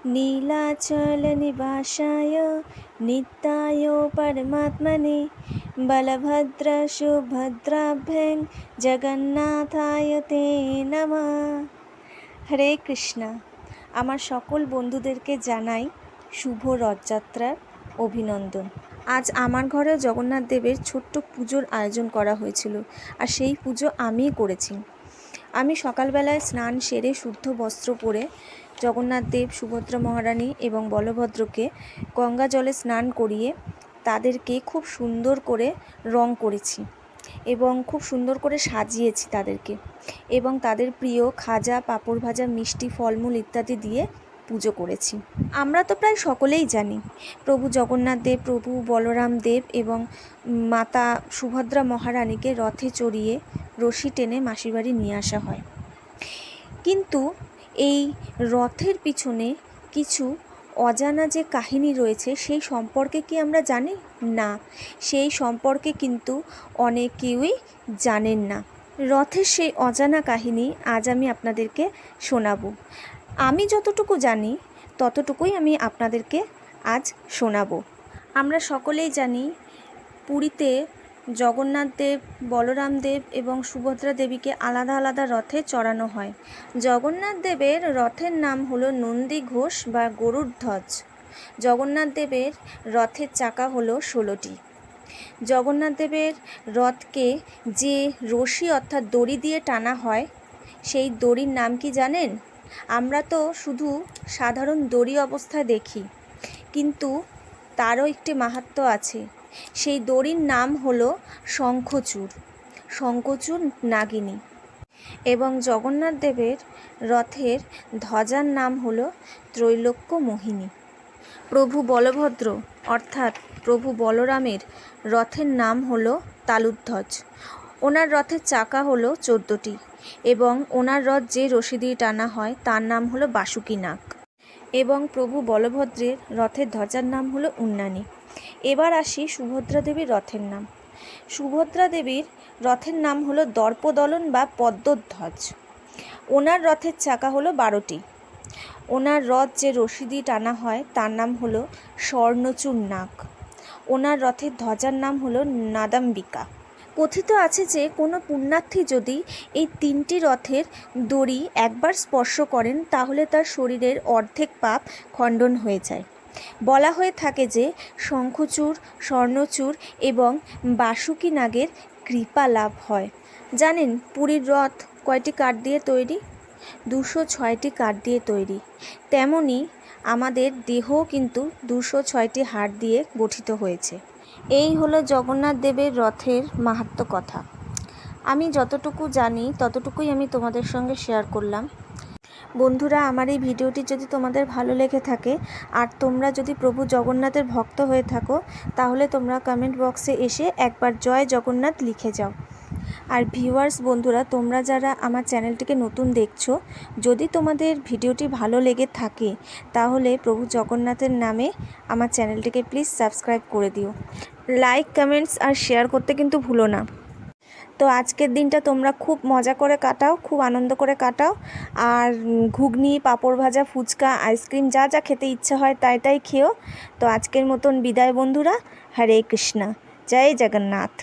नीलाचलनिवासाय नित्याय परमात्मने बलभद्र सुभद्राभ्यां जगन्नाथाय ते नमः। হরে কৃষ্ণা। আমার সকল বন্ধুদেরকে জানাই শুভ রথযাত্রার অভিনন্দন। আজ আমার ঘরে জগন্নাথ দেবের ছোট্ট পুজোর আয়োজন করা হয়েছিল, আর সেই পুজো আমিই করেছি। আমি সকালবেলায় স্নান সেরে শুদ্ধ বস্ত্র পরে জগন্নাথ দেব, সুভদ্রা মহারানী এবং বলভদ্রকে গঙ্গা জলে স্নান করিয়ে তাদেরকে খুব সুন্দর করে রং করেছি এবং খুব সুন্দর করে সাজিয়েছি তাদেরকে, এবং তাদের প্রিয় খাজা, পাঁপড় ভাজা, মিষ্টি, ফলমূল ইত্যাদি দিয়ে পুজো করেছি। আমরা তো প্রায় সকলেই জানি প্রভু জগন্নাথ দেব, প্রভু বলরাম দেব এবং মাতা সুভদ্রা মহারানীকে রথে চড়িয়ে রশি টেনে মাসির বাড়ি নিয়ে আসা হয়। কিন্তু এই রথের পিছনে কিছু অজানা যে কাহিনী রয়েছে সেই সম্পর্কে কি আমরা জানি? না, সেই সম্পর্কে কিন্তু অনেকেই জানেন না। রথের সেই অজানা কাহিনী আজ আমি আপনাদেরকে শোনাবো। আমি যতটুকু জানি ততটুকুই আমি আপনাদেরকে আজ শোনাবো। আমরা সকলেই জানি পুরীতে জগন্নাথ দেব, বলরাম দেব এবং সুভদ্রা দেবীকে আলাদা আলাদা রথে চড়ানো হয়। জগন্নাথ দেবের রথের নাম হলো নন্দী ঘোষ বা গরুড় ধ্বজ। জগন্নাথ দেবের রথের চাকা হলো 16টি। জগন্নাথ দেবের রথকে যে রশি অর্থাৎ দড়ি দিয়ে টানা হয়, সেই দড়ির নাম কি জানেন? আমরা তো শুধু সাধারণ দড়ি অবস্থায় দেখি, কিন্তু তারও একটি মাহাত্ম্য আছে। সেই দড়ির নাম হলো শঙ্খচূড়, শঙ্খচূড় নাগিনী। এবং জগন্নাথ দেবের রথের ধ্বজার নাম হলো ত্রৈলোক্য মোহিনী। প্রভু বলভদ্র অর্থাৎ প্রভু বলরামের রথের নাম হলো তালুধ্বজ। ওনার রথের চাকা হলো 14টি এবং ওনার রথ যে রশি দিয়ে টানা হয় তার নাম হলো বাসুকী নাগ। এবং প্রভু বলভদ্রের রথের ধ্বজার নাম হলো উন্নানী। এবার আসি সুভদ্রা দেবীর রথের নাম। সুভদ্রা দেবীর রথের নাম হলো দর্পদলন বা পদ্মধ্বজ। ওনার রথের চাকা হলো 12টি। ওনার রথ যে রশি দিয়ে টানা হয় তার নাম হলো স্বর্ণচূড় নাগ। ওনার রথের ধ্বজার নাম হলো নাদাম্বিকা। কথিত আছে যে কোনো পুণ্যার্থী যদি এই 3টি রথের দড়ি একবার স্পর্শ করেন তাহলে তার শরীরের অর্ধেক পাপ খণ্ডন হয়ে যায়। বলা হয়ে থাকে যে শঙ্খচূড়, স্বর্ণচূড় এবং বাসুকী নাগের কৃপা লাভ হয়। জানেন পুরীর রথ কয়টি কাঠ দিয়ে তৈরি? 206টি কাঠ দিয়ে তৈরি। তেমনি আমাদের দেহ কিন্তু 206টি হাড় দিয়ে গঠিত হয়েছে। এই হলো জগন্নাথ দেবের রথের মাহাত্ম্য কথা। আমি যতটুকু জানি ততটুকুই আমি তোমাদের সঙ্গে শেয়ার করলাম। বন্ধুরা, আমার এই ভিডিওটি যদি তোমাদের ভালো লেগে থাকে আর তোমরা যদি প্রভু জগন্নাথের ভক্ত হয়ে থাকো, তাহলে তোমরা কমেন্ট বক্সে এসে একবার জয় জগন্নাথ লিখে যাও। আর ভিউয়ার্স বন্ধুরা, তোমরা যারা আমার চ্যানেলটিকে নতুন দেখছো, যদি তোমাদের ভিডিওটি ভালো লেগে থাকে তাহলে প্রভু জগন্নাথের নামে আমার চ্যানেলটিকে প্লিজ সাবস্ক্রাইব করে দিও। লাইক, কমেন্টস আর শেয়ার করতে কিন্তু ভুলো না। তো আজকের দিনটা তোমরা খুব মজা করে কাটাও, খুব আনন্দ করে কাটাও। আর ঘুগনি, পাঁপড় ভাজা, ফুচকা, আইসক্রিম যা যা খেতে ইচ্ছা হয় তাই খেও। তো আজকের মতন বিদায় বন্ধুরা। হরে কৃষ্ণা, জয় জগন্নাথ।